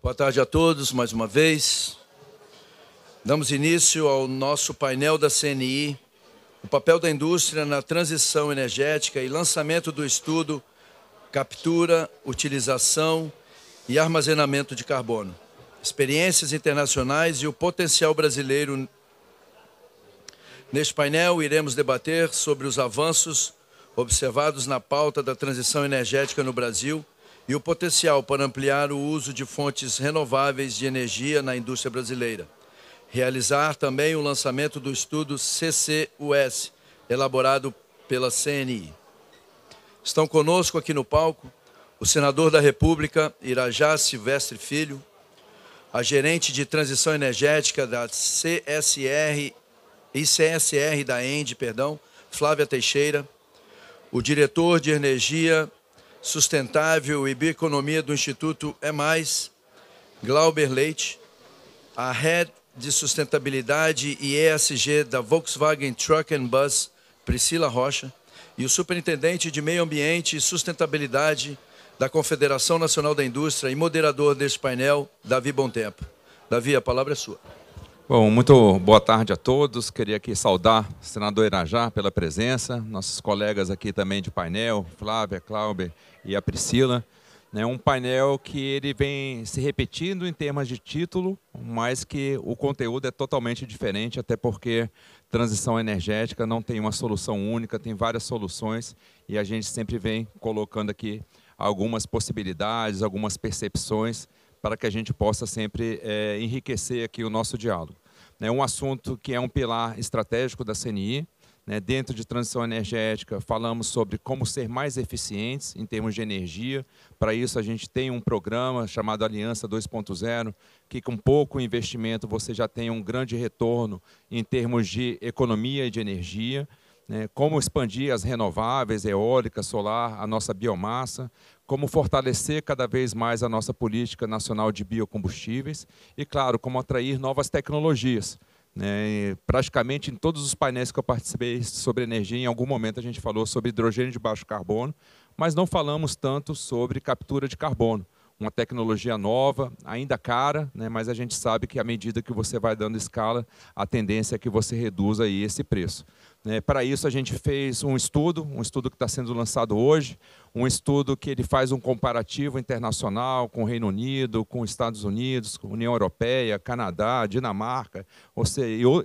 Boa tarde a todos, mais uma vez. Damos início ao nosso painel da CNI, o papel da indústria na transição energética e lançamento do estudo Captura, Utilização e Armazenamento de Carbono, experiências internacionais e o potencial brasileiro. Neste painel, iremos debater sobre os avanços observados na pauta da transição energética no Brasil e o potencial para ampliar o uso de fontes renováveis de energia na indústria brasileira. Realizar também o lançamento do estudo CCUS, elaborado pela CNI. Estão conosco aqui no palco o senador da República, Irajá Silvestre Filho, a gerente de transição energética da CSR da ENDE, Flávia Teixeira, o diretor de Energia Sustentável e Bioeconomia do Instituto EMAIS, Glauber Leite, a Head de Sustentabilidade e ESG da Volkswagen Truck and Bus, Priscila Rocha, e o Superintendente de Meio Ambiente e Sustentabilidade da Confederação Nacional da Indústria e moderador deste painel, Davi Bontempo. Davi, a palavra é sua. Bom, muito boa tarde a todos. Queria aqui saudar o senador Irajá pela presença, nossos colegas aqui também de painel, Flávia, Glauber e a Priscila. Um painel que ele vem se repetindo em termos de título, mas que o conteúdo é totalmente diferente, até porque transição energética não tem uma solução única, tem várias soluções e a gente sempre vem colocando aqui algumas possibilidades, algumas percepções para que a gente possa sempre enriquecer aqui o nosso diálogo. É um assunto que é um pilar estratégico da CNI. Dentro de transição energética, falamos sobre como ser mais eficientes em termos de energia. Para isso, a gente tem um programa chamado Aliança 2.0, que com pouco investimento você já tem um grande retorno em termos de economia e de energia. Como expandir as renováveis, eólica, solar, a nossa biomassa, como fortalecer cada vez mais a nossa política nacional de biocombustíveis e, claro, como atrair novas tecnologias. Praticamente em todos os painéis que eu participei sobre energia, em algum momento a gente falou sobre hidrogênio de baixo carbono, mas não falamos tanto sobre captura de carbono. Uma tecnologia nova, ainda cara, mas a gente sabe que à medida que você vai dando escala, a tendência é que você reduza aí esse preço. Para isso a gente fez um estudo que está sendo lançado hoje, um estudo que ele faz um comparativo internacional com o Reino Unido, com os Estados Unidos, com a União Europeia, Canadá, Dinamarca,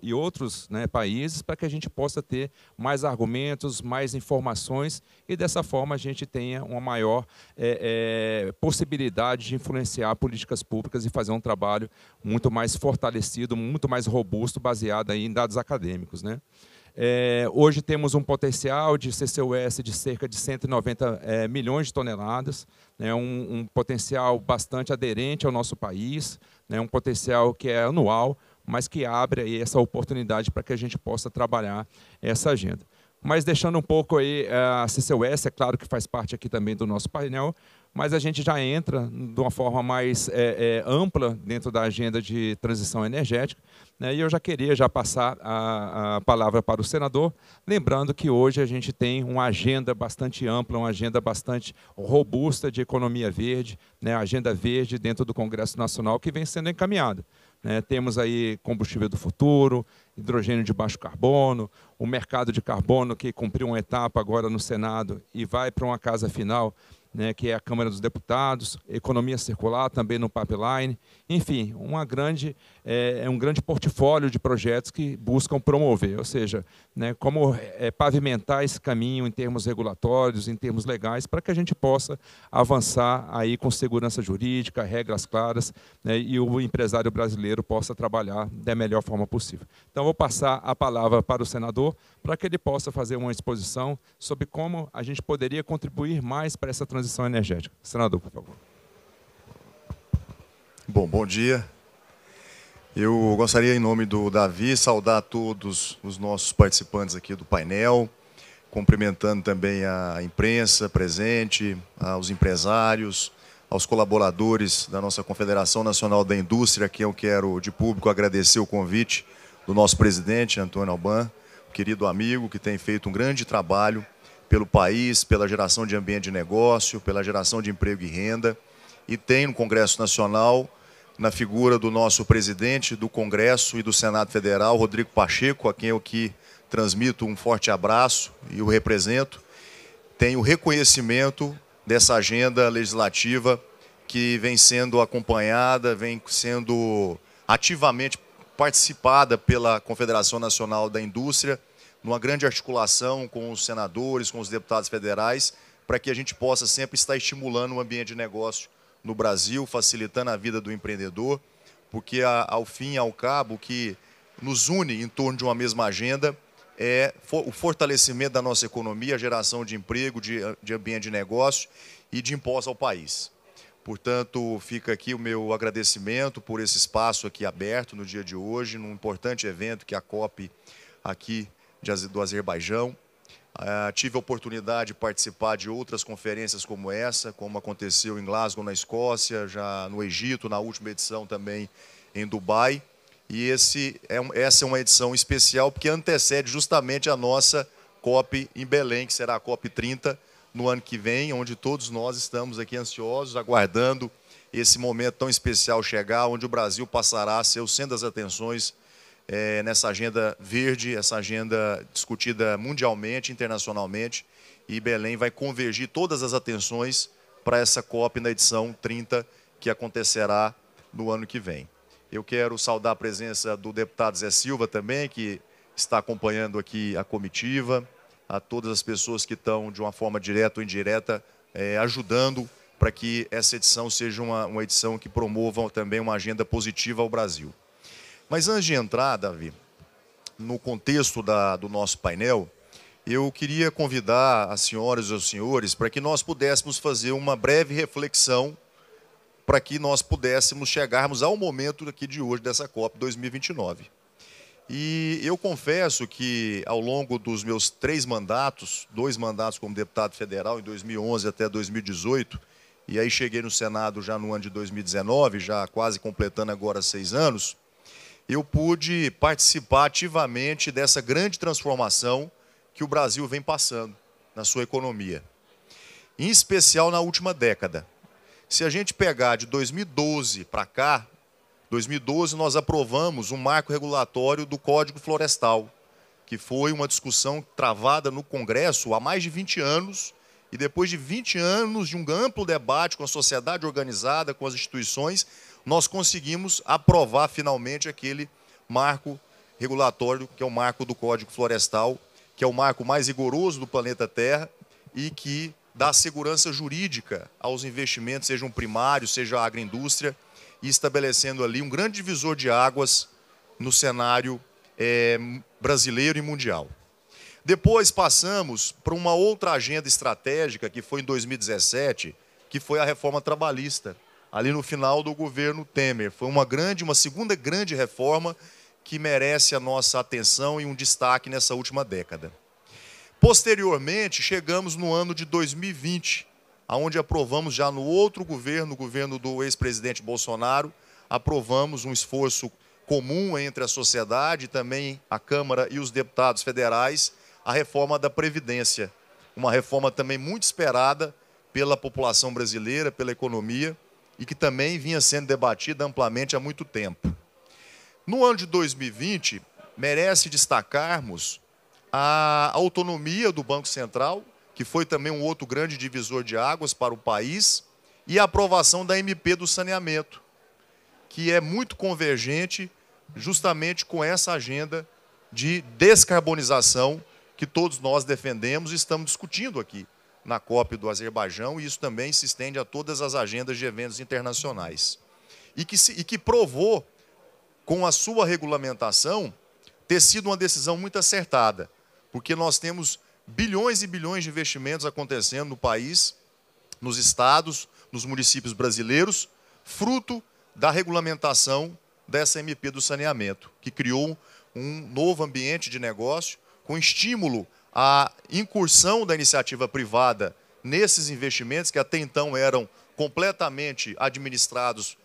e outros países, para que a gente possa ter mais argumentos, mais informações e dessa forma a gente tenha uma maior possibilidade de influenciar políticas públicas e fazer um trabalho muito mais fortalecido, muito mais robusto, baseado aí em dados acadêmicos. Hoje temos um potencial de CCUS de cerca de 190 milhões de toneladas, um potencial bastante aderente ao nosso país, um potencial que é anual, mas que abre aí essa oportunidade para que a gente possa trabalhar essa agenda. Mas deixando um pouco aí a CCUS, é claro que faz parte aqui também do nosso painel, mas a gente já entra de uma forma mais ampla dentro da agenda de transição energética, e eu já queria passar a palavra para o senador, lembrando que hoje a gente tem uma agenda bastante ampla, uma agenda bastante robusta de economia verde, a agenda verde dentro do Congresso Nacional que vem sendo encaminhada. Temos aí combustível do futuro, hidrogênio de baixo carbono, o mercado de carbono que cumpriu uma etapa agora no Senado e vai para uma casa final, que é a Câmara dos Deputados, economia circular também no pipeline, enfim, um grande portfólio de projetos que buscam promover, ou seja, como pavimentar esse caminho em termos regulatórios, em termos legais, para que a gente possa avançar aí com segurança jurídica, regras claras, e o empresário brasileiro possa trabalhar da melhor forma possível. Então, vou passar a palavra para o senador, para que ele possa fazer uma exposição sobre como a gente poderia contribuir mais para essa transição energética. Senador, por favor. Bom dia. Eu gostaria, em nome do Davi, saudar todos os nossos participantes aqui do painel, cumprimentando também a imprensa presente, aos empresários, aos colaboradores da nossa Confederação Nacional da Indústria, a quem eu quero, de público, agradecer o convite do nosso presidente, Antônio Alban, querido amigo, que tem feito um grande trabalho pelo país, pela geração de ambiente de negócio, pela geração de emprego e renda, e tem no Congresso Nacional na figura do nosso presidente do Congresso e do Senado Federal, Rodrigo Pacheco, a quem eu aqui transmito um forte abraço e o represento, tem o reconhecimento dessa agenda legislativa que vem sendo acompanhada, vem sendo ativamente participada pela Confederação Nacional da Indústria, numa grande articulação com os senadores, com os deputados federais, para que a gente possa sempre estar estimulando o ambiente de negócio no Brasil, facilitando a vida do empreendedor, porque ao fim e ao cabo o que nos une em torno de uma mesma agenda é o fortalecimento da nossa economia, a geração de emprego, de ambiente de negócio e de impostos ao país. Portanto, fica aqui o meu agradecimento por esse espaço aqui aberto no dia de hoje, num importante evento que é a COP aqui do Azerbaijão. Tive a oportunidade de participar de outras conferências como essa, como aconteceu em Glasgow, na Escócia, já no Egito, na última edição também em Dubai. E essa é uma edição especial porque antecede justamente a nossa COP em Belém, que será a COP 30, no ano que vem, onde todos nós estamos aqui ansiosos, aguardando esse momento tão especial chegar, onde o Brasil passará a ser o centro das atenções nessa agenda verde, essa agenda discutida mundialmente, internacionalmente, e Belém vai convergir todas as atenções para essa COP na edição 30, que acontecerá no ano que vem. Eu quero saudar a presença do deputado Zé Silva também, que está acompanhando aqui a comitiva, a todas as pessoas que estão, de uma forma direta ou indireta, ajudando para que essa edição seja uma edição que promova também uma agenda positiva ao Brasil. Mas antes de entrar, Davi, no contexto do nosso painel, eu queria convidar as senhoras e os senhores para que nós pudéssemos fazer uma breve reflexão para que nós pudéssemos chegarmos ao momento aqui de hoje dessa COP 2029. E eu confesso que, ao longo dos meus 3 mandatos, 2 mandatos como deputado federal, em 2011 até 2018, e aí cheguei no Senado já no ano de 2019, já quase completando agora 6 anos, eu pude participar ativamente dessa grande transformação que o Brasil vem passando na sua economia, em especial na última década. Se a gente pegar de 2012 para cá, 2012 nós aprovamos um marco regulatório do Código Florestal, que foi uma discussão travada no Congresso há mais de 20 anos, e depois de 20 anos de um amplo debate com a sociedade organizada, com as instituições, nós conseguimos aprovar finalmente aquele marco regulatório, que é o marco do Código Florestal, que é o marco mais rigoroso do planeta Terra e que dá segurança jurídica aos investimentos, sejam primários, seja a agroindústria, e estabelecendo ali um grande divisor de águas no cenário brasileiro e mundial. Depois passamos para uma outra agenda estratégica, que foi em 2017, que foi a reforma trabalhista, ali no final do governo Temer. Foi uma segunda grande reforma que merece a nossa atenção e um destaque nessa última década. Posteriormente, chegamos no ano de 2020, onde aprovamos já no outro governo, o governo do ex-presidente Bolsonaro, aprovamos um esforço comum entre a sociedade, também a Câmara e os deputados federais, a reforma da Previdência. Uma reforma também muito esperada pela população brasileira, pela economia, e que também vinha sendo debatida amplamente há muito tempo. No ano de 2020, merece destacarmos a autonomia do Banco Central, que foi também um outro grande divisor de águas para o país, e a aprovação da MP do saneamento, que é muito convergente justamente com essa agenda de descarbonização que todos nós defendemos e estamos discutindo aqui na COP do Azerbaijão, e isso também se estende a todas as agendas de eventos internacionais. E que provou, com a sua regulamentação, ter sido uma decisão muito acertada, porque nós temos bilhões e bilhões de investimentos acontecendo no país, nos estados, nos municípios brasileiros, fruto da regulamentação dessa MP do saneamento, que criou um novo ambiente de negócio, com estímulo à incursão da iniciativa privada nesses investimentos que até então eram completamente administrados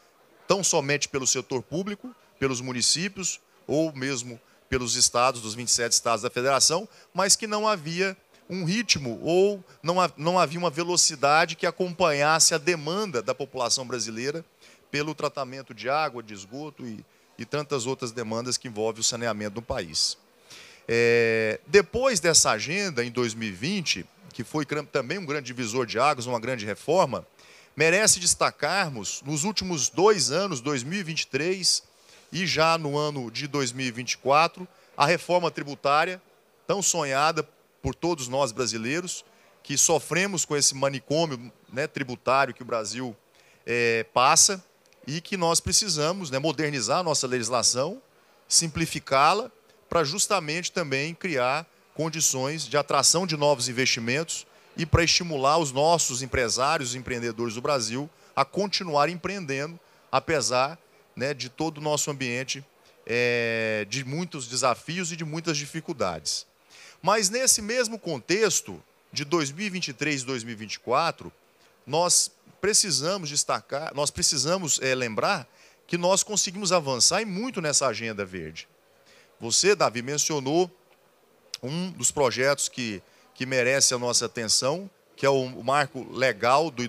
tão somente pelo setor público, pelos municípios ou mesmo pelos estados, dos 27 estados da federação, mas que não havia um ritmo ou não havia uma velocidade que acompanhasse a demanda da população brasileira pelo tratamento de água, de esgoto e tantas outras demandas que envolvem o saneamento do país. Depois dessa agenda, em 2020, que foi também um grande divisor de águas, uma grande reforma, merece destacarmos, nos últimos 2 anos, 2023 e já no ano de 2024, a reforma tributária, tão sonhada por todos nós brasileiros, que sofremos com esse manicômio, né, tributário que o Brasil passa, e que nós precisamos, né, modernizar a nossa legislação, simplificá-la, para justamente também criar condições de atração de novos investimentos e para estimular os nossos empresários, os empreendedores do Brasil, a continuar empreendendo, apesar, né, de todo o nosso ambiente de muitos desafios e de muitas dificuldades. Mas nesse mesmo contexto de 2023 e 2024, nós precisamos destacar, nós precisamos lembrar que nós conseguimos avançar e muito nessa agenda verde. Você, Davi, mencionou um dos projetos que merece a nossa atenção, que é o marco legal do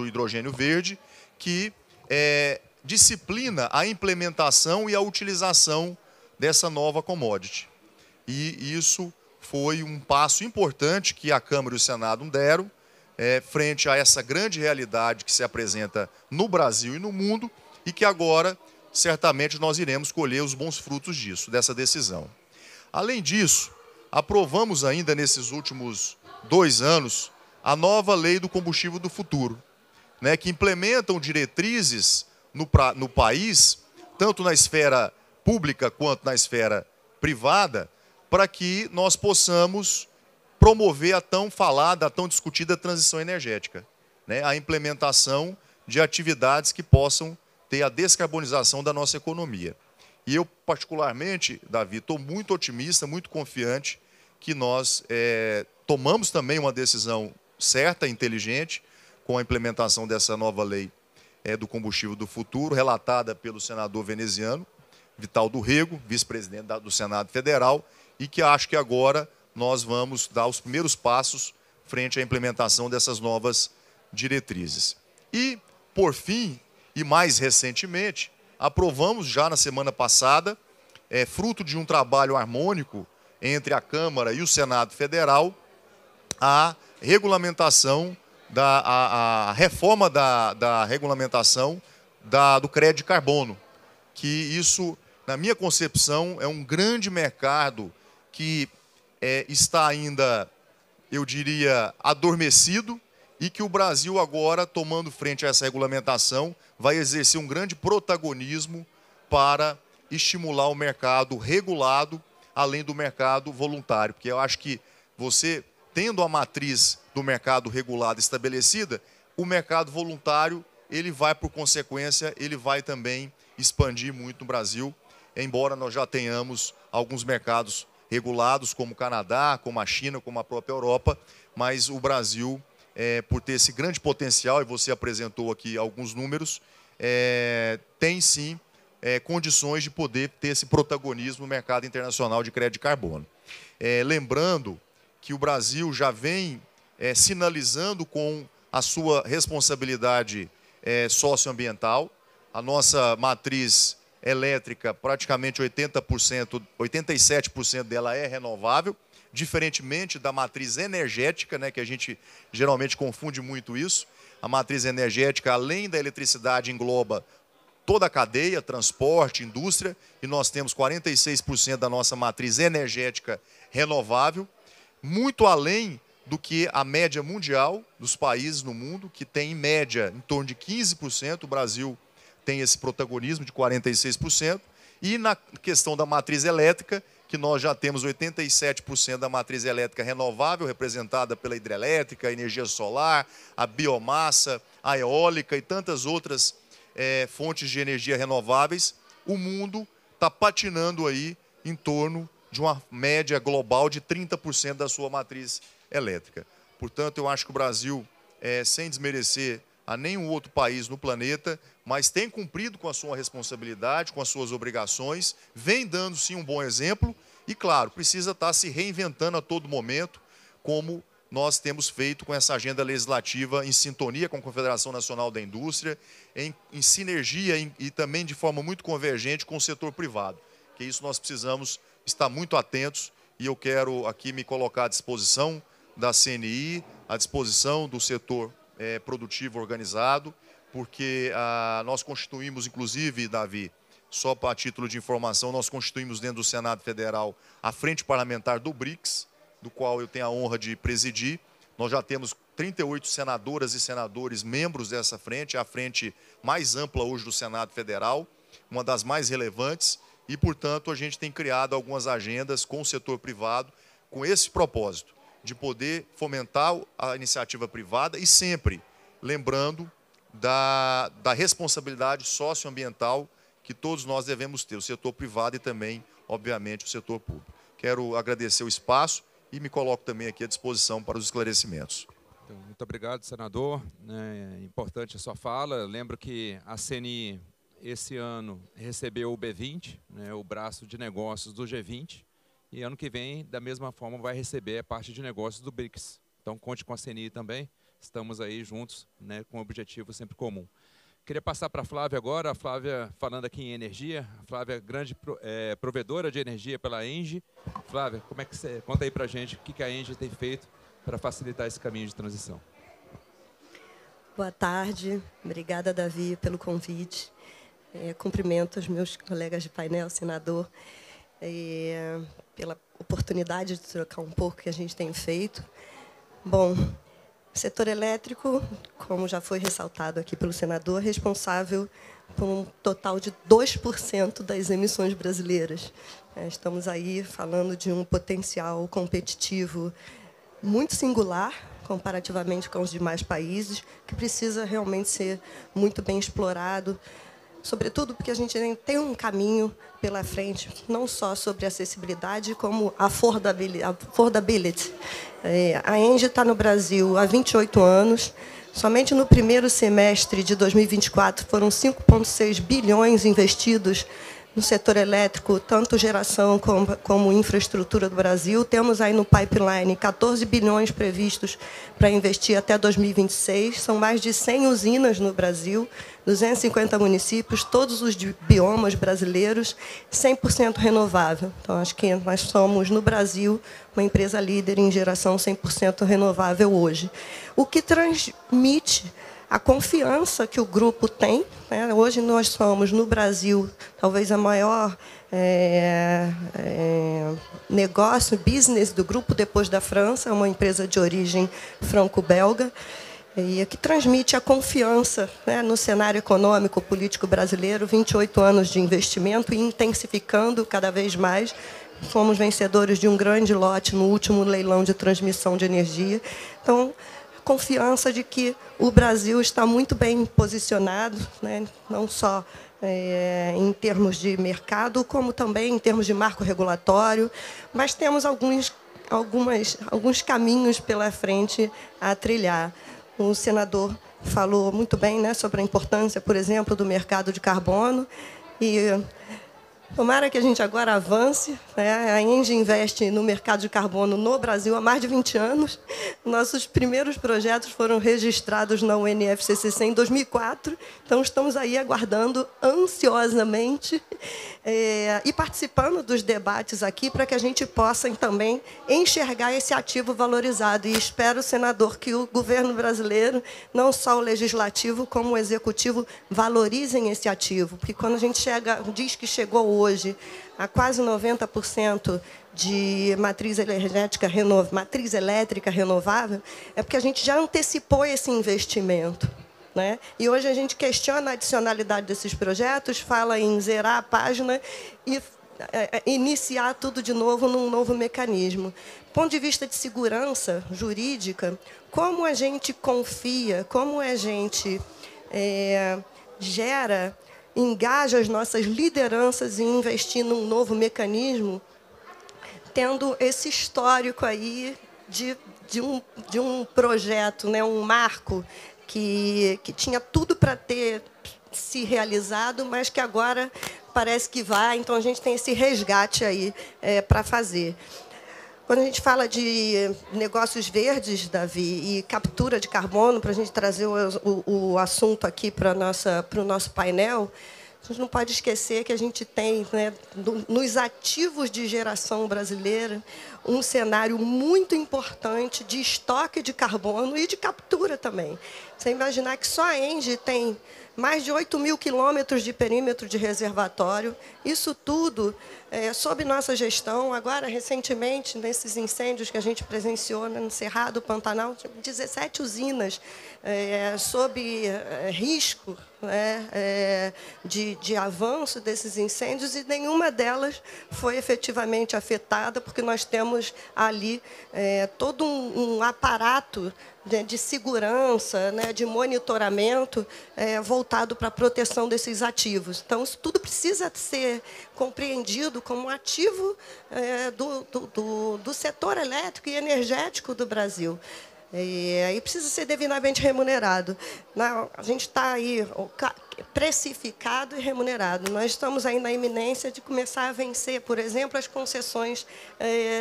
hidrogênio verde, que disciplina a implementação e a utilização dessa nova commodity. E isso foi um passo importante que a Câmara e o Senado deram, frente a essa grande realidade que se apresenta no Brasil e no mundo, e que agora, certamente, nós iremos colher os bons frutos disso, dessa decisão. Além disso, aprovamos ainda nesses últimos 2 anos a nova Lei do Combustível do Futuro, né, que implementam diretrizes no país, tanto na esfera pública quanto na esfera privada, para que nós possamos promover a tão falada, a tão discutida transição energética, né, a implementação de atividades que possam ter a descarbonização da nossa economia. E eu, particularmente, Davi, estou muito otimista, muito confiante que nós tomamos também uma decisão certa, inteligente, com a implementação dessa nova lei do combustível do futuro, relatada pelo senador veneziano, Vital do Rego, vice-presidente do Senado Federal, e que acho que agora nós vamos dar os primeiros passos frente à implementação dessas novas diretrizes. E, por fim, e mais recentemente, aprovamos já na semana passada, fruto de um trabalho harmônico entre a Câmara e o Senado Federal, a regulamentação, a reforma da regulamentação do crédito de carbono, que isso, na minha concepção, é um grande mercado que está ainda, eu diria, adormecido, e que o Brasil agora, tomando frente a essa regulamentação, vai exercer um grande protagonismo para estimular o mercado regulado, além do mercado voluntário. Porque eu acho que você, tendo a matriz do mercado regulado estabelecida, o mercado voluntário, ele vai, por consequência, ele vai também expandir muito no Brasil, embora nós já tenhamos alguns mercados regulados, como o Canadá, como a China, como a própria Europa, mas o Brasil, por ter esse grande potencial, e você apresentou aqui alguns números, tem sim condições de poder ter esse protagonismo no mercado internacional de crédito de carbono. Lembrando que o Brasil já vem sinalizando com a sua responsabilidade socioambiental. A nossa matriz elétrica, praticamente 80%, 87% dela é renovável, diferentemente da matriz energética, né, que a gente geralmente confunde muito isso. A matriz energética, além da eletricidade, engloba toda a cadeia, transporte, indústria, e nós temos 46% da nossa matriz energética renovável, muito além do que a média mundial dos países no mundo, que tem em média em torno de 15%, o Brasil tem esse protagonismo de 46%, e na questão da matriz elétrica, que nós já temos 87% da matriz elétrica renovável, representada pela hidrelétrica, a energia solar, a biomassa, a eólica e tantas outras fontes de energia renováveis. O mundo está patinando aí em torno de uma média global de 30% da sua matriz elétrica. Portanto, eu acho que o Brasil, sem desmerecer a nenhum outro país no planeta, mas tem cumprido com a sua responsabilidade, com as suas obrigações, vem dando sim um bom exemplo e, claro, precisa estar se reinventando a todo momento, como nós temos feito com essa agenda legislativa em sintonia com a Confederação Nacional da Indústria, em sinergia e também de forma muito convergente com o setor privado. Que isso nós precisamos estar muito atentos e eu quero aqui me colocar à disposição da CNI, à disposição do setor produtivo organizado, porque nós constituímos, inclusive, Davi, só para título de informação, nós constituímos dentro do Senado Federal a Frente Parlamentar do BRICS, do qual eu tenho a honra de presidir. Nós já temos 38 senadoras e senadores membros dessa frente, a frente mais ampla hoje do Senado Federal, uma das mais relevantes, e, portanto, a gente tem criado algumas agendas com o setor privado, com esse propósito, de poder fomentar a iniciativa privada e sempre lembrando da responsabilidade socioambiental que todos nós devemos ter, o setor privado e também, obviamente, o setor público. Quero agradecer o espaço e me coloco também aqui à disposição para os esclarecimentos. Então, muito obrigado, senador. É importante a sua fala. Lembro que a CNI, esse ano, recebeu o B20, né, o braço de negócios do G20, e ano que vem, da mesma forma, vai receber a parte de negócios do BRICS. Então, conte com a CNI também. Estamos aí juntos, né, com um objetivo sempre comum. Queria passar para a Flávia agora, a Flávia falando aqui em energia, a Flávia é grande provedora de energia pela ENGIE. Flávia, como é que você conta aí para a gente o que a ENGIE tem feito para facilitar esse caminho de transição? Boa tarde, obrigada, Davi, pelo convite. Cumprimento os meus colegas de painel, senador, pela oportunidade de trocar um pouco que a gente tem feito. Bom, o setor elétrico, como já foi ressaltado aqui pelo senador, é responsável por um total de 2% das emissões brasileiras. Estamos aí falando de um potencial competitivo muito singular, comparativamente com os demais países, que precisa realmente ser muito bem explorado, sobretudo porque a gente tem um caminho pela frente, não só sobre acessibilidade, como affordability. A ENGIE está no Brasil há 28 anos. Somente no primeiro semestre de 2024 foram 5,6 bilhões investidos no setor elétrico, tanto geração como infraestrutura do Brasil. Temos aí no pipeline 14 bilhões previstos para investir até 2026. São mais de 100 usinas no Brasil, 250 municípios, todos os biomas brasileiros, 100% renovável. Então, acho que nós somos, no Brasil, uma empresa líder em geração 100% renovável hoje. O que transmite a confiança que o grupo tem, né? Hoje nós somos, no Brasil, talvez a maior negócio, business do grupo, depois da França, uma empresa de origem franco-belga, e que transmite a confiança, né, no cenário econômico, político brasileiro, 28 anos de investimento e intensificando cada vez mais. Fomos vencedores de um grande lote no último leilão de transmissão de energia. Então, confiança de que o Brasil está muito bem posicionado, né, não só em termos de mercado, como também em termos de marco regulatório, mas temos alguns caminhos pela frente a trilhar. O senador falou muito bem, né, sobre a importância, por exemplo, do mercado de carbono, e tomara que a gente agora avance, né? A ENGIE investe no mercado de carbono no Brasil há mais de 20 anos. Nossos primeiros projetos foram registrados na UNFCCC em 2004. Então, estamos aí aguardando ansiosamente e participando dos debates aqui para que a gente possa também enxergar esse ativo valorizado. E espero, senador, que o governo brasileiro, não só o legislativo, como o executivo, valorizem esse ativo. Porque quando a gente diz que chegou hoje a quase 90% de matriz elétrica renovável, é porque a gente já antecipou esse investimento, né? E hoje a gente questiona a adicionalidade desses projetos, fala em zerar a página e iniciar tudo de novo num novo mecanismo. Do ponto de vista de segurança jurídica, como a gente confia, como a gente engaja as nossas lideranças em investir num novo mecanismo, tendo esse histórico aí de um projeto, né, um marco que tinha tudo para ter se realizado, mas que agora parece que vai. Então, a gente tem esse resgate aí para fazer. Quando a gente fala de negócios verdes, Davi, e captura de carbono, para a gente trazer o assunto aqui para o nosso painel, a gente não pode esquecer que a gente tem, né, nos ativos de geração brasileira, um cenário muito importante de estoque de carbono e de captura também. Você imaginar que só a ENGIE tem mais de 8.000 quilômetros de perímetro de reservatório, isso tudo sob nossa gestão. Agora, recentemente, nesses incêndios que a gente presenciou no Cerrado, Pantanal, 17 usinas sob risco, né, de avanço desses incêndios, e nenhuma delas foi efetivamente afetada, porque nós temos ali todo um aparato de segurança, né, de monitoramento voltado para a proteção desses ativos. Então, isso tudo precisa ser compreendido como um ativo do setor elétrico e energético do Brasil. E aí precisa ser devidamente remunerado. A gente está aí precificado e remunerado. Nós estamos aí na iminência de começar a vencer, por exemplo, as concessões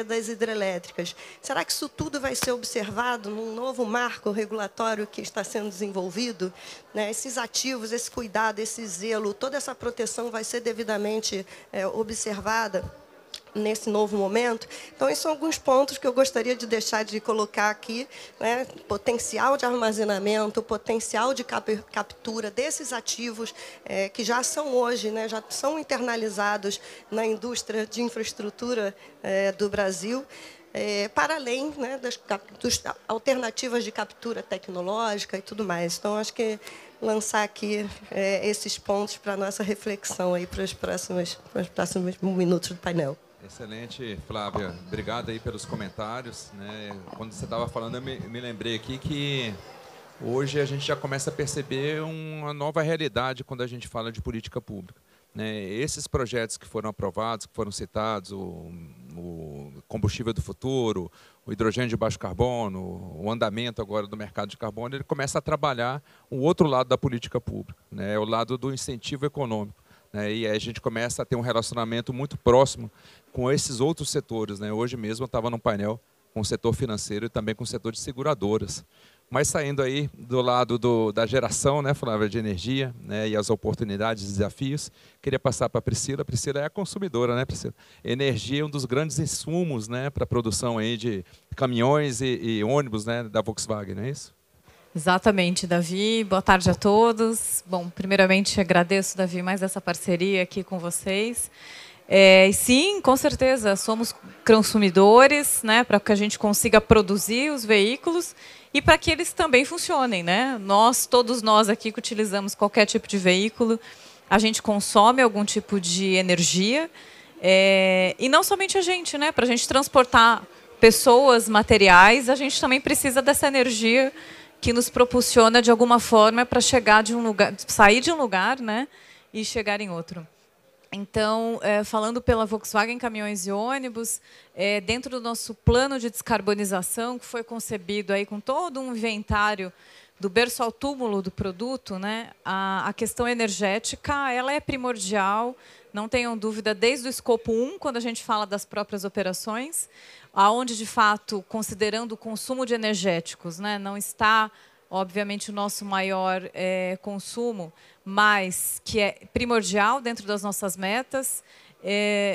das hidrelétricas. Será que isso tudo vai ser observado num novo marco regulatório que está sendo desenvolvido? Né? Esses ativos, esse cuidado, esse zelo, toda essa proteção vai ser devidamente observada nesse novo momento? Então, esses são alguns pontos que eu gostaria de deixar de colocar aqui, né? Potencial de armazenamento, potencial de captura desses ativos que já são hoje, né, já são internalizados na indústria de infraestrutura do Brasil, para além, né, das alternativas de captura tecnológica e tudo mais. Então, acho que lançar aqui esses pontos para a nossa reflexão aí para os próximos minutos do painel. Excelente, Flávia. Obrigado aí pelos comentários, né? Quando você estava falando, eu me lembrei aqui que hoje a gente já começa a perceber uma nova realidade quando a gente fala de política pública, né? Esses projetos que foram aprovados, que foram citados, o combustível do futuro, o hidrogênio de baixo carbono, o andamento agora do mercado de carbono, ele começa a trabalhar o outro lado da política pública, né? O lado do incentivo econômico. E aí a gente começa a ter um relacionamento muito próximo com esses outros setores, né? Hoje mesmo eu estava num painel com o setor financeiro e também com o setor de seguradoras. Mas saindo aí do lado da geração, né, Flávia, de energia, né, e as oportunidades e desafios, queria passar para a Priscila. A Priscila é a consumidora, né, Priscila? Energia é um dos grandes insumos, né, para a produção aí de caminhões e ônibus, né, da Volkswagen, não é isso? Exatamente, Davi. Boa tarde a todos. Bom, primeiramente agradeço, Davi, mais essa parceria aqui com vocês. E sim, com certeza, somos consumidores, né, para que a gente consiga produzir os veículos e para que eles também funcionem, né? Todos nós aqui que utilizamos qualquer tipo de veículo, a gente consome algum tipo de energia, e não somente a gente, né? Para a gente transportar pessoas, materiais, a gente também precisa dessa energia que nos propulsiona de alguma forma para chegar de um lugar, sair de um lugar, né, e chegar em outro. Então, falando pela Volkswagen Caminhões e Ônibus, dentro do nosso plano de descarbonização, que foi concebido aí com todo um inventário do berço ao túmulo do produto, né, a questão energética ela é primordial, não tenham dúvida, desde o escopo 1, quando a gente fala das próprias operações, aonde, de fato, considerando o consumo de energéticos, né, não está, obviamente, o nosso maior consumo, mas que é primordial dentro das nossas metas.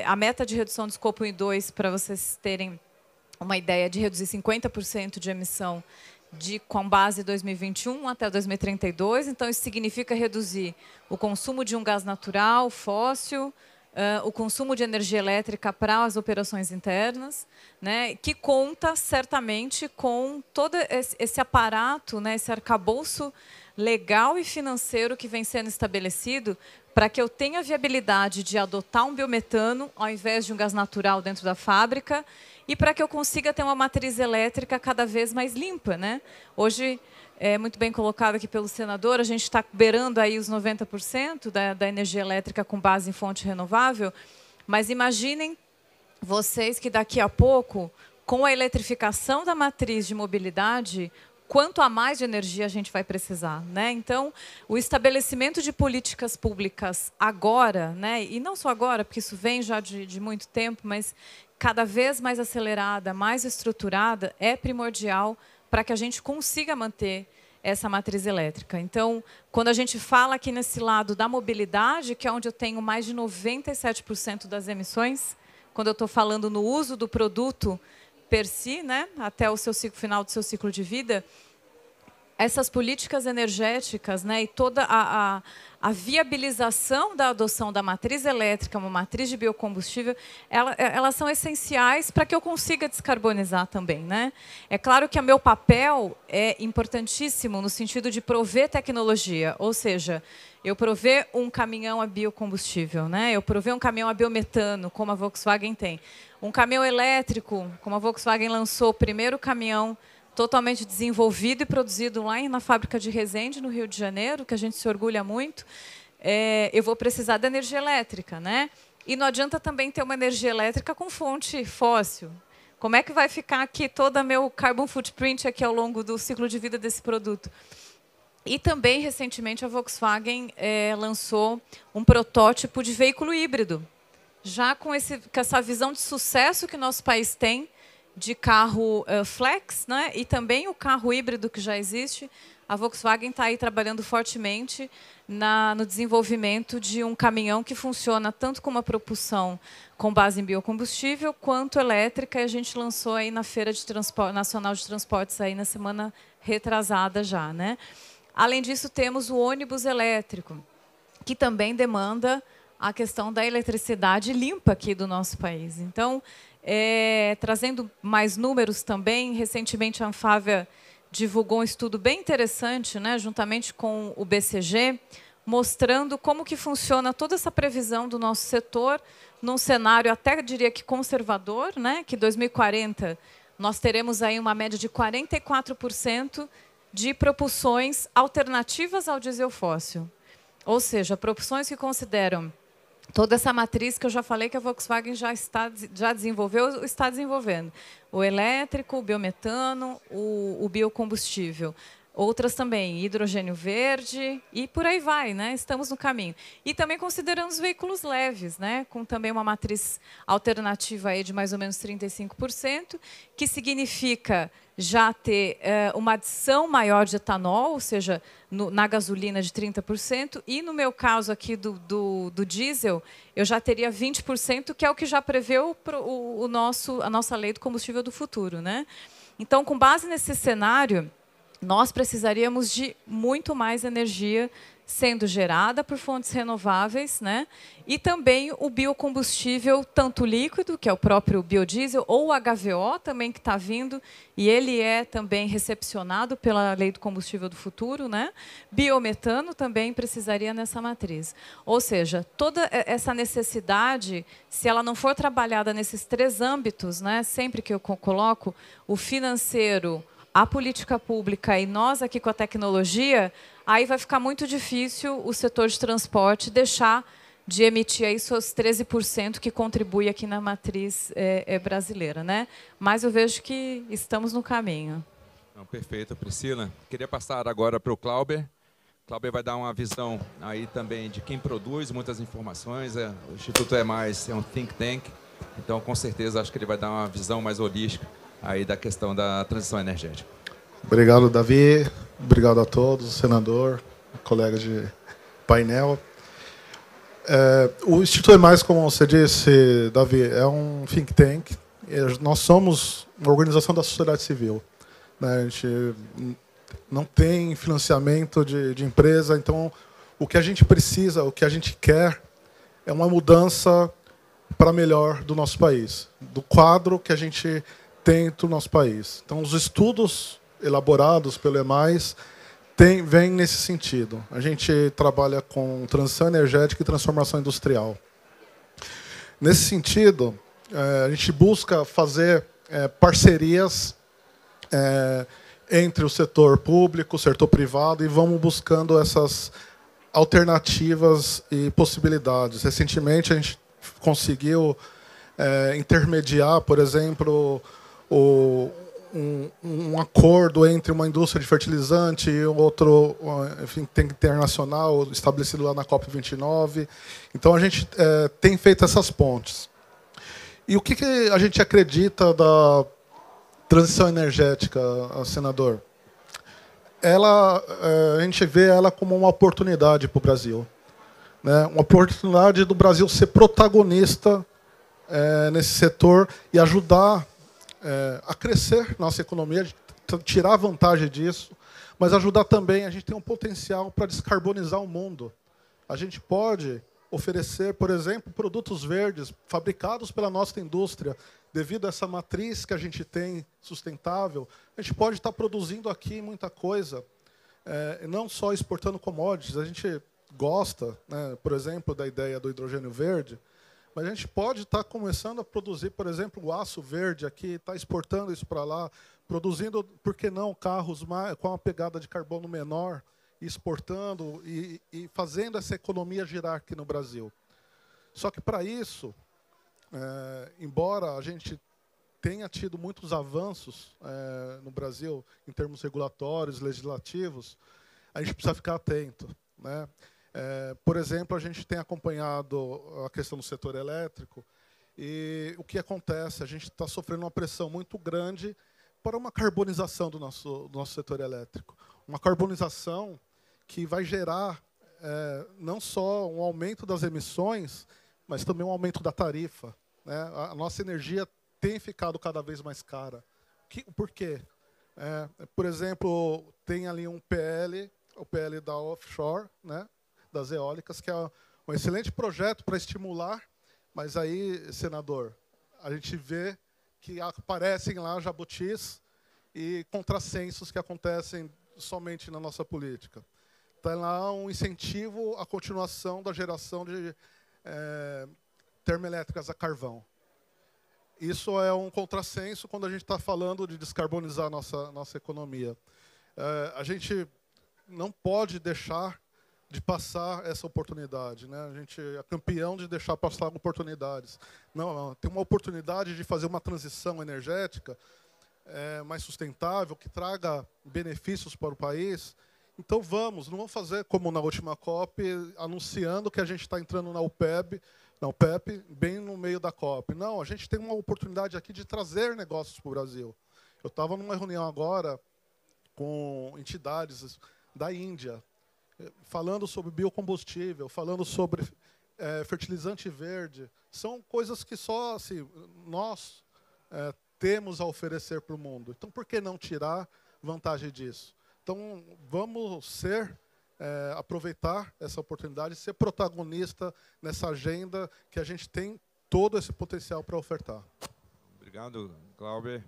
A meta de redução do escopo 1 e 2, para vocês terem uma ideia, de reduzir 50% de emissão com base em 2021 até 2032. Então, isso significa reduzir o consumo de um gás natural, fóssil, o consumo de energia elétrica para as operações internas, né, que conta certamente com todo esse aparato, né, esse arcabouço legal e financeiro que vem sendo estabelecido para que eu tenha a viabilidade de adotar um biometano ao invés de um gás natural dentro da fábrica e para que eu consiga ter uma matriz elétrica cada vez mais limpa, né? Hoje, muito bem colocado aqui pelo senador, a gente está beirando aí os 90% da energia elétrica com base em fonte renovável, mas imaginem vocês que daqui a pouco, com a eletrificação da matriz de mobilidade, quanto a mais de energia a gente vai precisar, né? Então, o estabelecimento de políticas públicas agora, né, e não só agora, porque isso vem já de muito tempo, mas cada vez mais acelerada, mais estruturada, é primordial para que a gente consiga manter essa matriz elétrica. Então, quando a gente fala aqui nesse lado da mobilidade, que é onde eu tenho mais de 97% das emissões, quando eu estou falando no uso do produto per si, né, até o seu ciclo final do seu ciclo de vida, essas políticas energéticas, né, e toda a viabilização da adoção da matriz elétrica, uma matriz de biocombustível, elas são essenciais para que eu consiga descarbonizar também, né? É claro que o meu papel é importantíssimo no sentido de prover tecnologia, ou seja, eu prover um caminhão a biocombustível, né? Eu prover um caminhão a biometano, como a Volkswagen tem. Um caminhão elétrico, como a Volkswagen lançou o primeiro caminhão totalmente desenvolvido e produzido lá na fábrica de Resende, no Rio de Janeiro, que a gente se orgulha muito. Eu vou precisar da energia elétrica, né? E não adianta também ter uma energia elétrica com fonte fóssil. Como é que vai ficar aqui todo o meu carbon footprint aqui ao longo do ciclo de vida desse produto? E também, recentemente, a Volkswagen lançou um protótipo de veículo híbrido, já com essa visão de sucesso que o nosso país tem, de carro flex, né? E também o carro híbrido que já existe. A Volkswagen está aí trabalhando fortemente no desenvolvimento de um caminhão que funciona tanto com uma propulsão com base em biocombustível quanto elétrica. E a gente lançou aí na Feira de Nacional de Transportes aí na semana retrasada já, né? Além disso, temos o ônibus elétrico, que também demanda a questão da eletricidade limpa aqui do nosso país. Então, trazendo mais números também, recentemente a Anfávia divulgou um estudo bem interessante, né, juntamente com o BCG, mostrando como que funciona toda essa previsão do nosso setor num cenário até, diria que conservador, né, que 2040 nós teremos aí uma média de 44% de propulsões alternativas ao diesel fóssil. Ou seja, propulsões que consideram toda essa matriz que eu já falei que a Volkswagen já desenvolveu, está desenvolvendo. O elétrico, o biometano, o biocombustível. Outras também, hidrogênio verde e por aí vai, né? Estamos no caminho. E também considerando os veículos leves, né? Com também uma matriz alternativa aí de mais ou menos 35%, que significa já ter uma adição maior de etanol, ou seja, na gasolina de 30%, e no meu caso aqui do diesel, eu já teria 20%, que é o que já prevê a nossa lei do combustível do futuro, né? Então, com base nesse cenário, nós precisaríamos de muito mais energia sendo gerada por fontes renováveis, né? E também o biocombustível, tanto líquido, que é o próprio biodiesel, ou o HVO também que está vindo, e ele é também recepcionado pela Lei do Combustível do Futuro, né? Biometano também precisaria nessa matriz. Ou seja, toda essa necessidade, se ela não for trabalhada nesses três âmbitos, né? Sempre que eu coloco o financeiro, a política pública e nós aqui com a tecnologia, aí vai ficar muito difícil o setor de transporte deixar de emitir aí seus 13% que contribui aqui na matriz brasileira, né? Mas eu vejo que estamos no caminho. Não, perfeito, Priscila. Queria passar agora para o Clauber. Clauber vai dar uma visão aí também de quem produz muitas informações. O Instituto é um think tank, então com certeza acho que ele vai dar uma visão mais holística aí da questão da transição energética. Obrigado, Davi. Obrigado a todos, senador, colega de painel. O Instituto É Mais, como você disse, Davi, é um think tank. Nós somos uma organização da sociedade civil, né? A gente não tem financiamento de empresa, então o que a gente precisa, o que a gente quer é uma mudança para melhor do nosso país, do quadro que a gente tem do nosso país. Então, os estudos elaborados pelo EMAIS vêm nesse sentido. A gente trabalha com transição energética e transformação industrial. Nesse sentido, a gente busca fazer parcerias entre o setor público, o setor privado, e vamos buscando essas alternativas e possibilidades. Recentemente, a gente conseguiu intermediar, por exemplo, um acordo entre uma indústria de fertilizante e outro, enfim, tem internacional estabelecido lá na COP29. Então, a gente tem feito essas pontes. E o que a gente acredita da transição energética, senador? A gente vê ela como uma oportunidade para o Brasil, né? Uma oportunidade do Brasil ser protagonista nesse setor e ajudar a crescer nossa economia, tirar vantagem disso, mas ajudar também, a gente tem um potencial para descarbonizar o mundo. A gente pode oferecer, por exemplo, produtos verdes fabricados pela nossa indústria, devido a essa matriz que a gente tem sustentável, a gente pode estar produzindo aqui muita coisa, não só exportando commodities. A gente gosta, né, por exemplo, da ideia do hidrogênio verde, mas a gente pode estar começando a produzir, por exemplo, o aço verde aqui, estar exportando isso para lá, produzindo, por que não, carros com uma pegada de carbono menor, exportando e fazendo essa economia girar aqui no Brasil. Só que, para isso, embora a gente tenha tido muitos avanços no Brasil, em termos regulatórios, legislativos, a gente precisa ficar atento, né? Por exemplo, a gente tem acompanhado a questão do setor elétrico e o que acontece? A gente está sofrendo uma pressão muito grande para uma carbonização do nosso setor elétrico. Uma carbonização que vai gerar não só um aumento das emissões, mas também um aumento da tarifa, né? A nossa energia tem ficado cada vez mais cara. Por quê? Por exemplo, tem ali um PL, o PL da offshore, né, das eólicas, que é um excelente projeto para estimular, mas aí, senador, a gente vê que aparecem lá jabutis e contrassensos que acontecem somente na nossa política. Está lá um incentivo à continuação da geração de termoelétricas a carvão. Isso é um contrassenso quando a gente está falando de descarbonizar nossa economia. A gente não pode deixar de passar essa oportunidade, né? A gente é campeão de deixar passar oportunidades. Não, tem uma oportunidade de fazer uma transição energética mais sustentável, que traga benefícios para o país. Então não vamos fazer como na última COP, anunciando que a gente está entrando na OPEP, bem no meio da COP. Não, a gente tem uma oportunidade aqui de trazer negócios para o Brasil. Eu estava numa reunião agora com entidades da Índia, falando sobre biocombustível, falando sobre fertilizante verde. São coisas que só assim, nós temos a oferecer para o mundo. Então, por que não tirar vantagem disso? Então, vamos aproveitar essa oportunidade, ser protagonista nessa agenda que a gente tem todo esse potencial para ofertar. Obrigado, Glauber.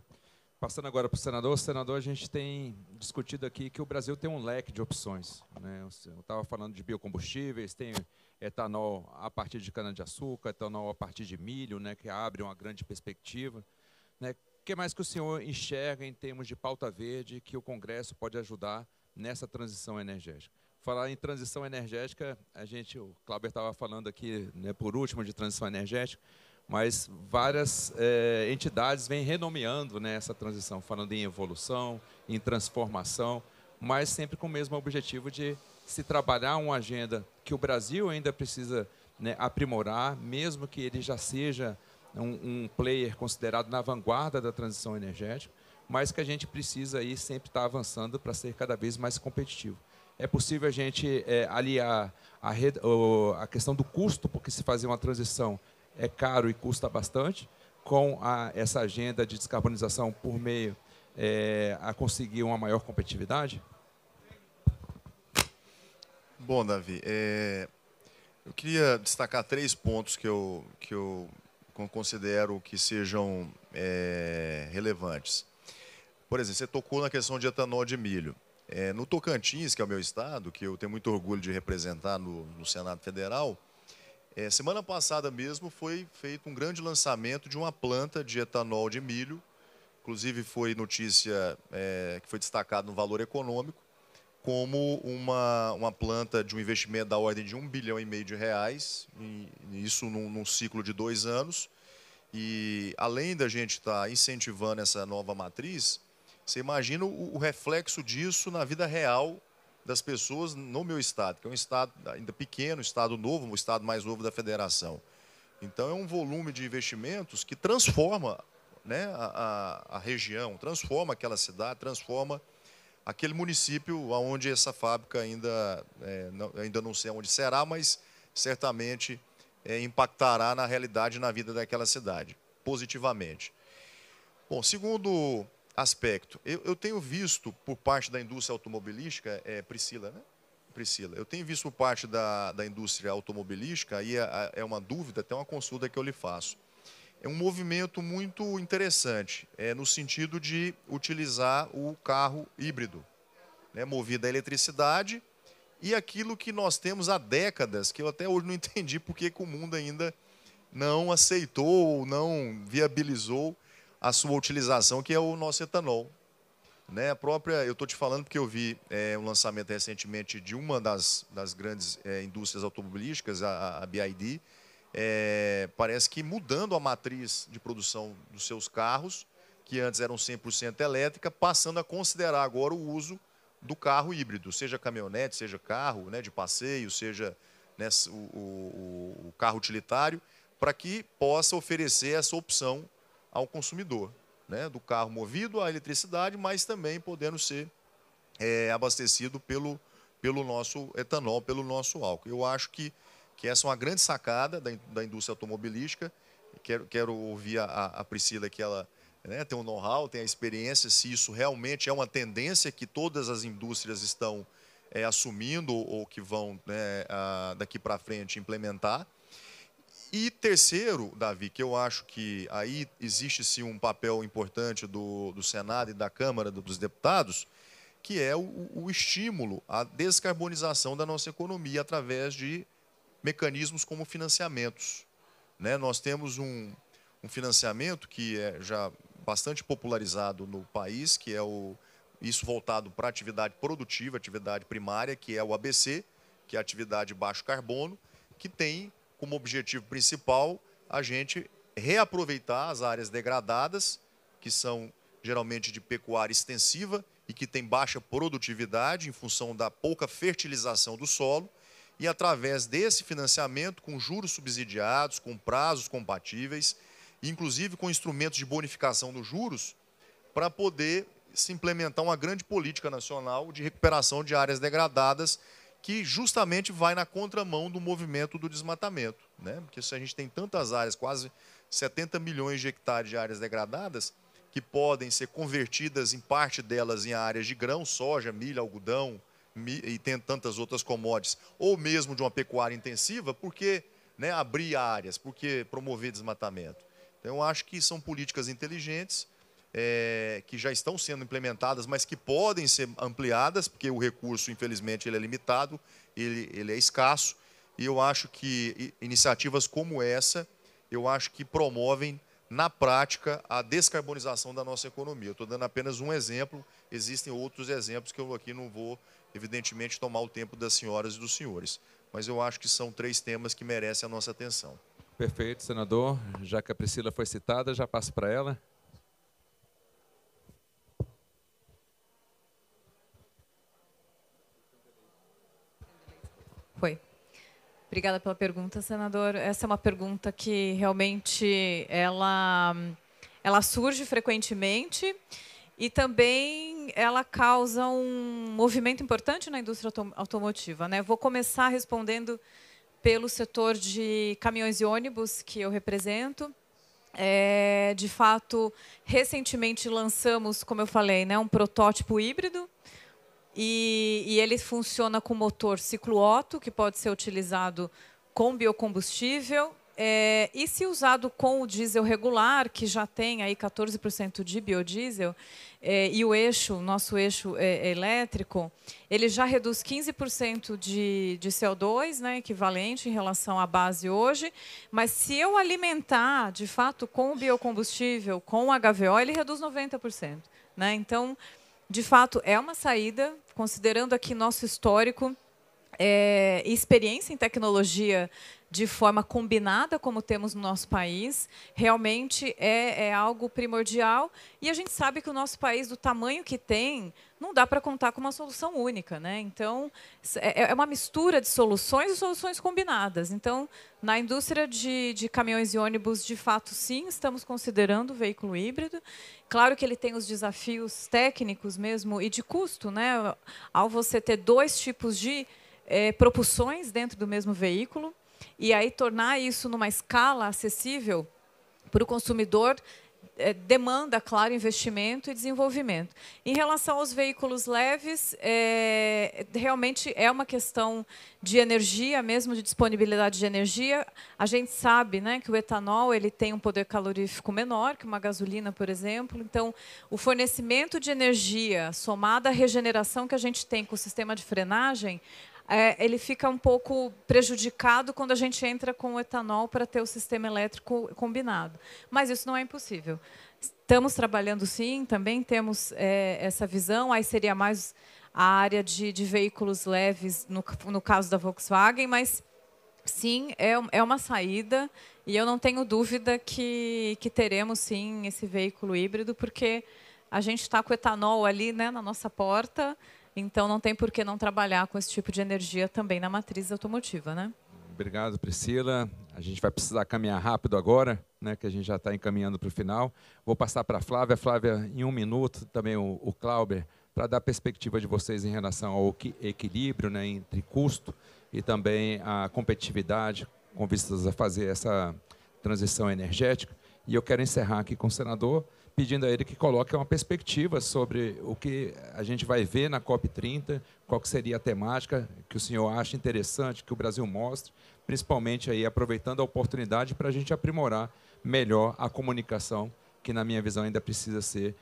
Passando agora para o senador, a gente tem discutido aqui que o Brasil tem um leque de opções, né? Eu estava falando de biocombustíveis, tem etanol a partir de cana-de-açúcar, etanol a partir de milho, né, que abre uma grande perspectiva, né? O que mais que o senhor enxerga em termos de pauta verde que o Congresso pode ajudar nessa transição energética? Falar em transição energética, o Glauber estava falando aqui, né, por último, de transição energética, mas várias entidades vêm renomeando, né, essa transição, falando em evolução, em transformação, mas sempre com o mesmo objetivo de se trabalhar uma agenda que o Brasil ainda precisa, né, aprimorar, mesmo que ele já seja um player considerado na vanguarda da transição energética, mas que a gente precisa aí sempre estar avançando para ser cada vez mais competitivo. É possível a gente aliar a questão do custo, porque se fazer uma transição é caro e custa bastante, com essa agenda de descarbonização por meio a conseguir uma maior competitividade? Bom, Davi, eu queria destacar 3 pontos que eu considero que sejam relevantes. Por exemplo, você tocou na questão de etanol de milho. No Tocantins, que é o meu estado, que eu tenho muito orgulho de representar no Senado Federal, semana passada mesmo foi feito um grande lançamento de uma planta de etanol de milho. Inclusive foi notícia que foi destacado no Valor Econômico como uma planta de um investimento da ordem de R$1,5 bilhão de reais, e isso num ciclo de 2 anos. E além da gente estar incentivando essa nova matriz, você imagina o reflexo disso na vida real das pessoas no meu estado, que é um estado ainda pequeno, um estado novo, o estado mais novo da federação. Então, é um volume de investimentos que transforma, né, a região, transforma aquela cidade, transforma aquele município onde essa fábrica ainda não sei onde será, mas certamente impactará na realidade e na vida daquela cidade, positivamente. Bom, segundo aspecto, eu tenho visto por parte da indústria automobilística, Priscila, né? Priscila, eu tenho visto por parte da indústria automobilística, aí é uma dúvida, até uma consulta que eu lhe faço. É um movimento muito interessante, no sentido de utilizar o carro híbrido, né, movido a eletricidade, e aquilo que nós temos há décadas, que eu até hoje não entendi por que o mundo ainda não aceitou ou não viabilizou a sua utilização, que é o nosso etanol. Né, eu estou te falando porque eu vi um lançamento recentemente de uma das grandes indústrias automobilísticas, a BYD, parece que mudando a matriz de produção dos seus carros, que antes eram 100% elétrica, passando a considerar agora o uso do carro híbrido, seja caminhonete, seja carro, né, de passeio, seja, né, o carro utilitário, para que possa oferecer essa opção ao consumidor, né, do carro movido à eletricidade, mas também podendo ser abastecido pelo nosso etanol, pelo nosso álcool. Eu acho que essa é uma grande sacada da indústria automobilística. Quero ouvir a Priscila, que ela, né, tem um know-how, tem a experiência, se isso realmente é uma tendência que todas as indústrias estão assumindo ou que vão, né, daqui para frente implementar. E terceiro, Davi, que eu acho que aí existe sim um papel importante do Senado e da Câmara dos Deputados, que é o estímulo à descarbonização da nossa economia através de mecanismos como financiamentos. Né? Nós temos um financiamento que é já bastante popularizado no país, que é isso voltado para a atividade produtiva, atividade primária, que é o ABC, que é a atividade baixo carbono, que tem como objetivo principal a gente reaproveitar as áreas degradadas, que são geralmente de pecuária extensiva e que tem baixa produtividade em função da pouca fertilização do solo, e através desse financiamento, com juros subsidiados, com prazos compatíveis, inclusive com instrumentos de bonificação dos juros, para poder se implementar uma grande política nacional de recuperação de áreas degradadas, que justamente vai na contramão do movimento do desmatamento, né? Porque se a gente tem tantas áreas, quase 70 milhões de hectares de áreas degradadas, que podem ser convertidas em parte delas em áreas de grão, soja, milho, algodão, e tem tantas outras commodities, ou mesmo de uma pecuária intensiva, por que, né, abrir áreas, por que promover desmatamento? Então, eu acho que são políticas inteligentes, que já estão sendo implementadas, mas que podem ser ampliadas, porque o recurso, infelizmente, ele é limitado, ele é escasso, e eu acho que iniciativas como essa, eu acho que promovem, na prática, a descarbonização da nossa economia. Eu estou dando apenas um exemplo, existem outros exemplos que eu aqui não vou, evidentemente, tomar o tempo das senhoras e dos senhores, mas eu acho que são 3 temas que merecem a nossa atenção. Perfeito, senador. Já que a Priscila foi citada, já passo para ela. Foi. Obrigada pela pergunta, senador. Essa é uma pergunta que realmente ela surge frequentemente e também ela causa um movimento importante na indústria automotiva, né? Vou começar respondendo pelo setor de caminhões e ônibus que eu represento. De fato, recentemente lançamos, como eu falei, né, um protótipo híbrido. E ele funciona com motor ciclo Otto, que pode ser utilizado com biocombustível. E se usado com o diesel regular, que já tem aí 14% de biodiesel, e o nosso eixo elétrico, ele já reduz 15% de CO2, né, equivalente em relação à base hoje. Mas se eu alimentar, de fato, com o biocombustível, com o HVO, ele reduz 90%. Né? Então, de fato, é uma saída, considerando aqui nosso histórico. experiência em tecnologia de forma combinada, como temos no nosso país, realmente é algo primordial. E a gente sabe que o nosso país, do tamanho que tem, não dá para contar com uma solução única, né? Então, é uma mistura de soluções e soluções combinadas. Então, na indústria de caminhões e ônibus, de fato, sim, estamos considerando o veículo híbrido. Claro que ele tem os desafios técnicos mesmo e de custo, né? Ao você ter dois tipos de propulsões dentro do mesmo veículo, e aí tornar isso numa escala acessível para o consumidor demanda, claro, investimento e desenvolvimento. Em relação aos veículos leves, realmente é uma questão de energia, mesmo de disponibilidade de energia. A gente sabe, né, que o etanol ele tem um poder calorífico menor que uma gasolina, por exemplo. Então, o fornecimento de energia somado à regeneração que a gente tem com o sistema de frenagem, ele fica um pouco prejudicado quando a gente entra com o etanol para ter o sistema elétrico combinado. Mas isso não é impossível. Estamos trabalhando, sim, também temos essa visão. Aí seria mais a área de veículos leves, no caso da Volkswagen, mas, sim, é uma saída. E eu não tenho dúvida que teremos, sim, esse veículo híbrido, porque a gente está com o etanol ali, né, na nossa porta. Então, não tem por que não trabalhar com esse tipo de energia também na matriz automotiva, né? Obrigado, Priscila. A gente vai precisar caminhar rápido agora, né, que a gente já está encaminhando para o final. Vou passar para a Flávia. Flávia, em 1 minuto, também o Clauber, para dar a perspectiva de vocês em relação ao equilíbrio, né, entre custo e também a competitividade, com vistas a fazer essa transição energética. E eu quero encerrar aqui com o senador, pedindo a ele que coloque uma perspectiva sobre o que a gente vai ver na COP30, qual que seria a temática que o senhor acha interessante que o Brasil mostre, principalmente aí aproveitando a oportunidade para a gente aprimorar melhor a comunicação, que na minha visão ainda precisa ser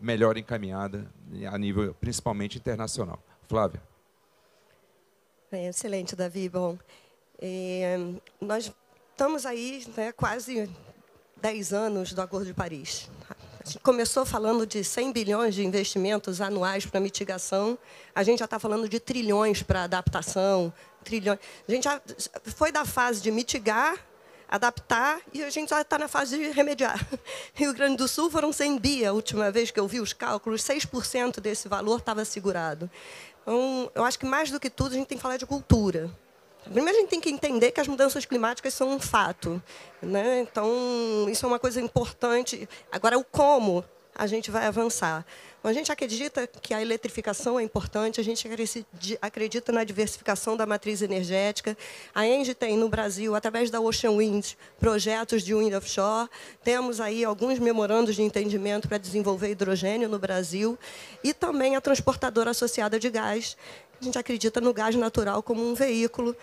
melhor encaminhada a nível principalmente internacional. Flávia. Excelente, Davi. Bom, nós estamos aí, né, quase 10 anos do Acordo de Paris. A gente começou falando de 100 bilhões de investimentos anuais para mitigação, a gente já está falando de trilhões para adaptação, trilhões. A gente já foi da fase de mitigar, adaptar, e a gente já está na fase de remediar. Rio Grande do Sul foram 100 bi, a última vez que eu vi os cálculos, 6% desse valor estava segurado. Então, eu acho que, mais do que tudo, a gente tem que falar de cultura. Primeiro, a gente tem que entender que as mudanças climáticas são um fato, né? Então, isso é uma coisa importante. Agora, o como a gente vai avançar. A gente acredita que a eletrificação é importante, a gente acredita na diversificação da matriz energética. A ENGIE tem, no Brasil, através da Ocean Wind, projetos de wind offshore. Temos aí alguns memorandos de entendimento para desenvolver hidrogênio no Brasil. E também a transportadora associada de gás. A gente acredita no gás natural como um veículo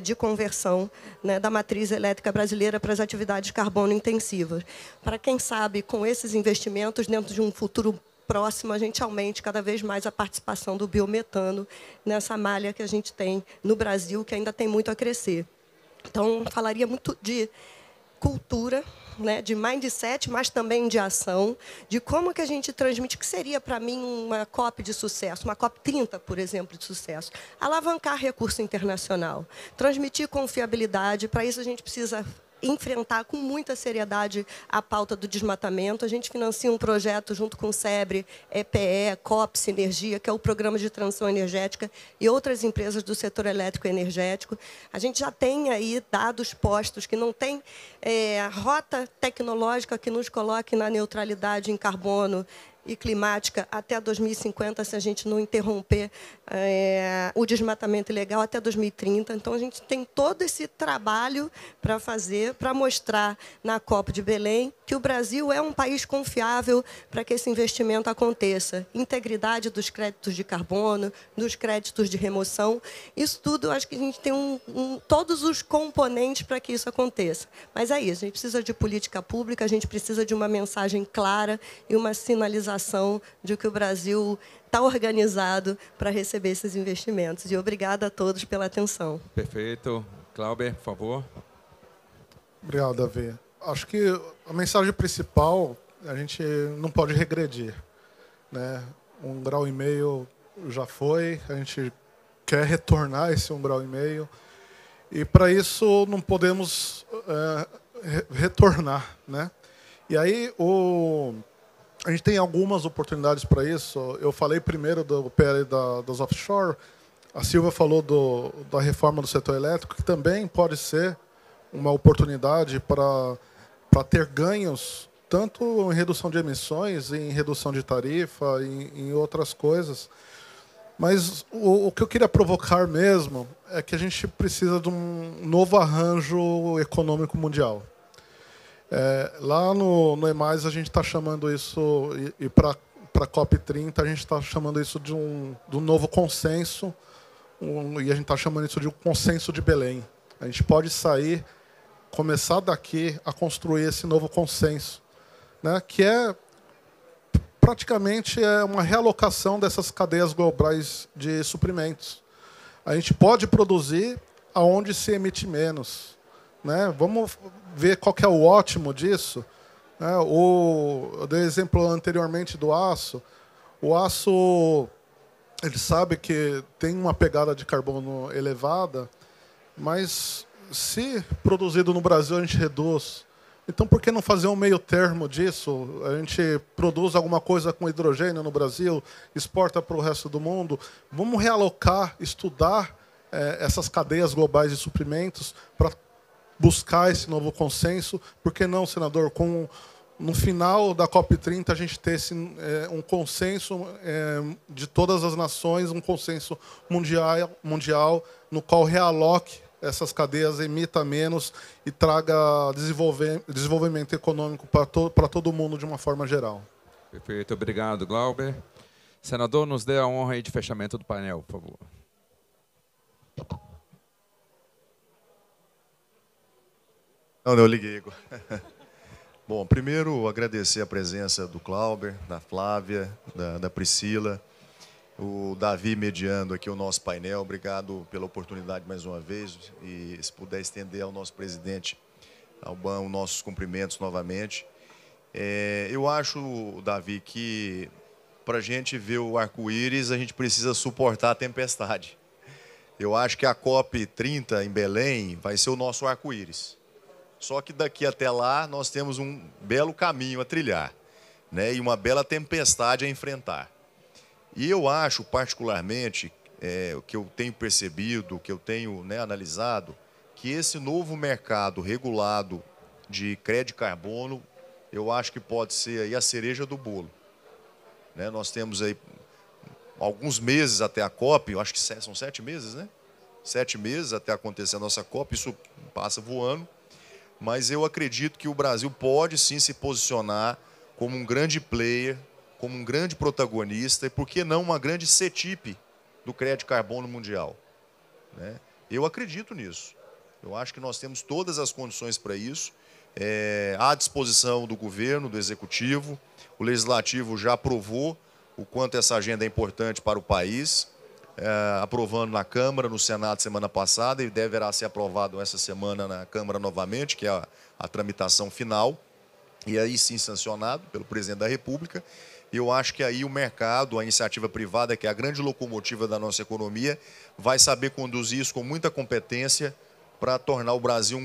de conversão, né, da matriz elétrica brasileira para as atividades carbono intensivas. Para quem sabe, com esses investimentos, dentro de um futuro próximo, a gente aumente cada vez mais a participação do biometano nessa malha que a gente tem no Brasil, que ainda tem muito a crescer. Então, falaria muito de cultura, né, de mindset, mas também de ação, de como que a gente transmite, que seria, para mim, uma COP de sucesso, uma COP30, por exemplo, de sucesso. Alavancar recurso internacional, transmitir confiabilidade. Para isso, a gente precisa enfrentar com muita seriedade a pauta do desmatamento. A gente financia um projeto junto com o SEBRE, EPE, COP, Sinergia, que é o Programa de Transição Energética, e outras empresas do setor elétrico e energético. A gente já tem aí dados postos que não tem rota tecnológica que nos coloque na neutralidade em carbono e climática até 2050, se a gente não interromper o desmatamento ilegal até 2030. Então, a gente tem todo esse trabalho para fazer, para mostrar na COP de Belém que o Brasil é um país confiável para que esse investimento aconteça. Integridade dos créditos de carbono, dos créditos de remoção. Isso tudo, acho que a gente tem todos os componentes para que isso aconteça. Mas é isso, a gente precisa de política pública, a gente precisa de uma mensagem clara e uma sinalização de que o Brasil está organizado para receber esses investimentos. E obrigada a todos pela atenção. Perfeito. Clauber, por favor. Obrigado, Davi. Acho que a mensagem principal, a gente não pode regredir, né? 1,5 graus já foi, a gente quer retornar esse 1,5 grau. E, para isso, não podemos retornar, né? E aí, a gente tem algumas oportunidades para isso. Eu falei primeiro do PL dos offshore. A Silvia falou da reforma do setor elétrico, que também pode ser uma oportunidade para ter ganhos, tanto em redução de emissões, em redução de tarifa, em outras coisas. Mas o que eu queria provocar mesmo é que a gente precisa de um novo arranjo econômico mundial. Lá no EMAS a gente está chamando isso, e para a COP30 a gente está chamando isso de um novo consenso, e a gente está chamando isso de um consenso de Belém. A gente pode começar daqui a construir esse novo consenso, né, que praticamente uma realocação dessas cadeias globais de suprimentos. A gente pode produzir aonde se emite menos, né? Vamos ver qual que é o ótimo disso. Eu dei exemplo anteriormente do aço. O aço, ele sabe que tem uma pegada de carbono elevada, mas se produzido no Brasil a gente reduz. Então, por que não fazer um meio termo disso? A gente produz alguma coisa com hidrogênio no Brasil, exporta para o resto do mundo. Vamos realocar, estudar essas cadeias globais de suprimentos para buscar esse novo consenso. Por que não, senador? No final da COP30, a gente ter um consenso de todas as nações, um consenso mundial no qual realoque essas cadeias, emita menos e traga desenvolvimento econômico para todo mundo de uma forma geral. Perfeito, obrigado, Glauber. Senador, nos dê a honra aí de fechamento do painel, por favor. Não, eu liguei. Bom, primeiro agradecer a presença do Glauber, da Flávia, da Priscila, o Davi mediando aqui o nosso painel. Obrigado pela oportunidade mais uma vez. E se puder estender ao nosso presidente Albão nossos cumprimentos novamente. Eu acho, Davi, que para a gente ver o arco-íris, a gente precisa suportar a tempestade. Eu acho que a COP30 em Belém vai ser o nosso arco-íris. Só que daqui até lá nós temos um belo caminho a trilhar, né? E uma bela tempestade a enfrentar. E eu acho, particularmente, o que eu tenho percebido, o que eu tenho analisado, que esse novo mercado regulado de crédito carbono, eu acho que pode ser aí a cereja do bolo. Né? Nós temos aí alguns meses até a COP, eu acho que são 7 meses, né? 7 meses até acontecer a nossa COP, isso passa voando, mas eu acredito que o Brasil pode sim se posicionar como um grande player, como um grande protagonista, e por que não uma grande CETIP do crédito carbono mundial. Né? Eu acredito nisso. Eu acho que nós temos todas as condições para isso, à disposição do governo, do executivo. O legislativo já aprovou o quanto essa agenda é importante para o país, aprovando na Câmara, no Senado semana passada, e deverá ser aprovado essa semana na Câmara novamente, que é a tramitação final, e aí sim sancionado pelo presidente da República. Eu acho que aí o mercado, a iniciativa privada, que é a grande locomotiva da nossa economia, vai saber conduzir isso com muita competência para tornar o Brasil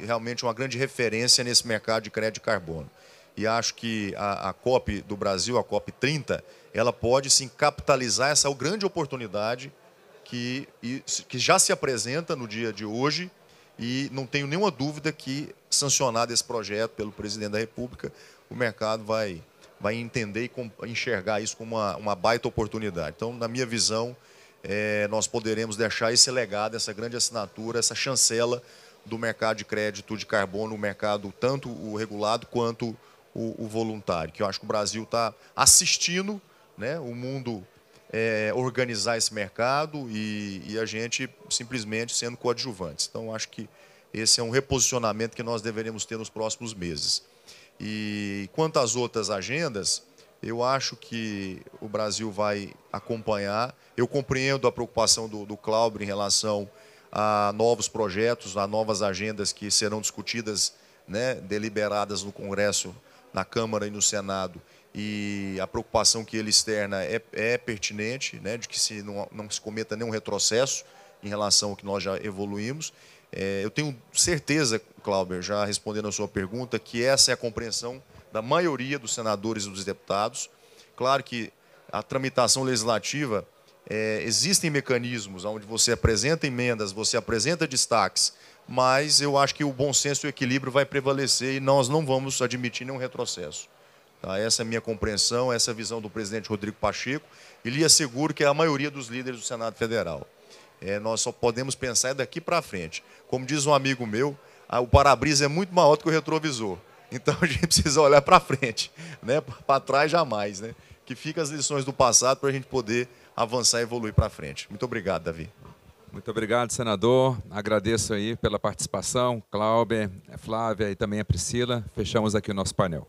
realmente uma grande referência nesse mercado de crédito de carbono. E acho que a COP do Brasil, a COP30, ela pode sim capitalizar essa grande oportunidade que já se apresenta no dia de hoje, e não tenho nenhuma dúvida que, sancionado esse projeto pelo presidente da República, o mercado vai entender e enxergar isso como uma baita oportunidade. Então, na minha visão, nós poderemos deixar esse legado, essa grande assinatura, essa chancela do mercado de crédito de carbono, o mercado tanto o regulado quanto o voluntário, que eu acho que o Brasil está assistindo, né, o mundo organizar esse mercado e a gente simplesmente sendo coadjuvantes. Então, acho que esse é um reposicionamento que nós deveremos ter nos próximos meses. E quanto às outras agendas, eu acho que o Brasil vai acompanhar. Eu compreendo a preocupação do Glauber em relação a novos projetos, a novas agendas que serão discutidas, né, deliberadas no Congresso, na Câmara e no Senado, e a preocupação que ele externa é pertinente, né, de que não se cometa nenhum retrocesso em relação ao que nós já evoluímos. Eu tenho certeza, Clauber, já respondendo a sua pergunta, que essa é a compreensão da maioria dos senadores e dos deputados. Claro que a tramitação legislativa, existem mecanismos onde você apresenta emendas, você apresenta destaques, mas eu acho que o bom senso e o equilíbrio vai prevalecer e nós não vamos admitir nenhum retrocesso. Tá? Essa é a minha compreensão, essa é a visão do presidente Rodrigo Pacheco, e lhe asseguro que é a maioria dos líderes do Senado Federal. Nós só podemos pensar daqui para frente. Como diz um amigo meu, o para-brisa é muito maior do que o retrovisor. Então a gente precisa olhar para frente, né? Para trás jamais, né? Que fica as lições do passado para a gente poder avançar e evoluir para frente. Muito obrigado, Davi. Muito obrigado, senador. Agradeço aí pela participação, Clauber, Flávia e também a Priscila. Fechamos aqui o nosso painel.